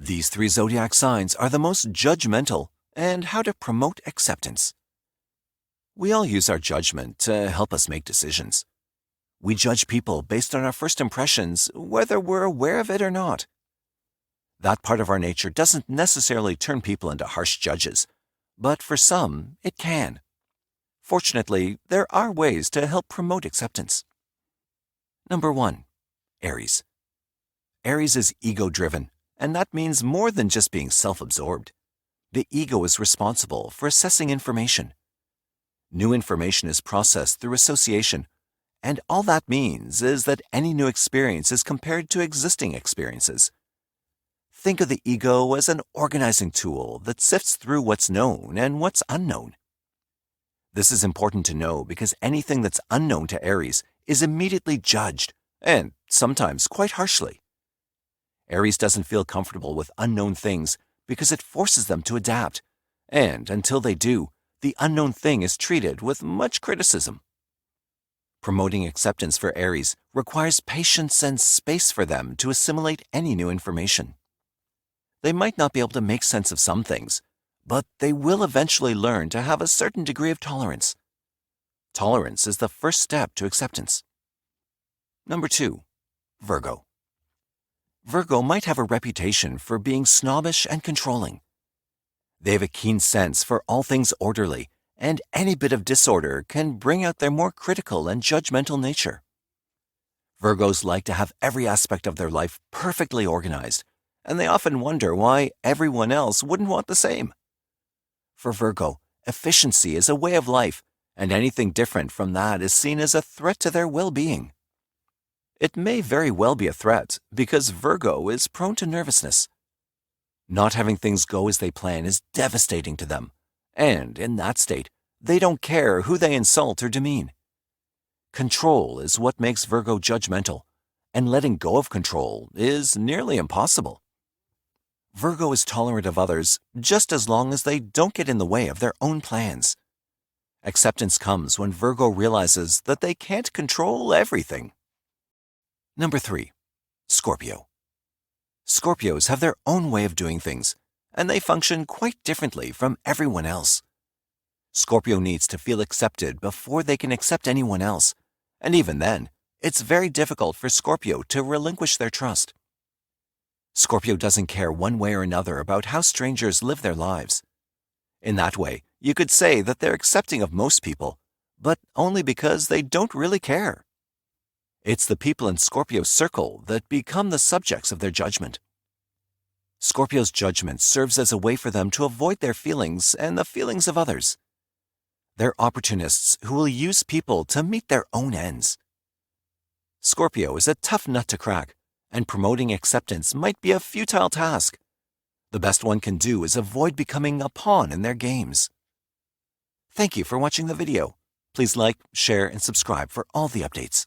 These three zodiac signs are the most judgmental and how to promote acceptance. We all use our judgment to help us make decisions. We judge people based on our first impressions, whether we're aware of it or not. That part of our nature doesn't necessarily turn people into harsh judges, but for some, it can. Fortunately, there are ways to help promote acceptance. Number 1. Aries. Aries is ego-driven, and that means more than just being self-absorbed. The ego is responsible for assessing information. New information is processed through association, and all that means is that any new experience is compared to existing experiences. Think of the ego as an organizing tool that sifts through what's known and what's unknown. This is important to know because anything that's unknown to Aries is immediately judged, and sometimes quite harshly. Aries doesn't feel comfortable with unknown things because it forces them to adapt, and until they do, the unknown thing is treated with much criticism. Promoting acceptance for Aries requires patience and space for them to assimilate any new information. They might not be able to make sense of some things, but they will eventually learn to have a certain degree of tolerance. Tolerance is the first step to acceptance. Number 2. Virgo. Virgo might have a reputation for being snobbish and controlling. They have a keen sense for all things orderly, and any bit of disorder can bring out their more critical and judgmental nature. Virgos like to have every aspect of their life perfectly organized, and they often wonder why everyone else wouldn't want the same. For Virgo, efficiency is a way of life, and anything different from that is seen as a threat to their well-being. It may very well be a threat because Virgo is prone to nervousness. Not having things go as they plan is devastating to them, and in that state, they don't care who they insult or demean. Control is what makes Virgo judgmental, and letting go of control is nearly impossible. Virgo is tolerant of others just as long as they don't get in the way of their own plans. Acceptance comes when Virgo realizes that they can't control everything. Number 3. Scorpio. Scorpios have their own way of doing things, and they function quite differently from everyone else. Scorpio needs to feel accepted before they can accept anyone else, and even then, it's very difficult for Scorpio to relinquish their trust. Scorpio doesn't care one way or another about how strangers live their lives. In that way, you could say that they're accepting of most people, but only because they don't really care. It's the people in Scorpio's circle that become the subjects of their judgment. Scorpio's judgment serves as a way for them to avoid their feelings and the feelings of others. They're opportunists who will use people to meet their own ends. Scorpio is a tough nut to crack, and promoting acceptance might be a futile task. The best one can do is avoid becoming a pawn in their games. Thank you for watching the video. Please like, share, and subscribe for all the updates.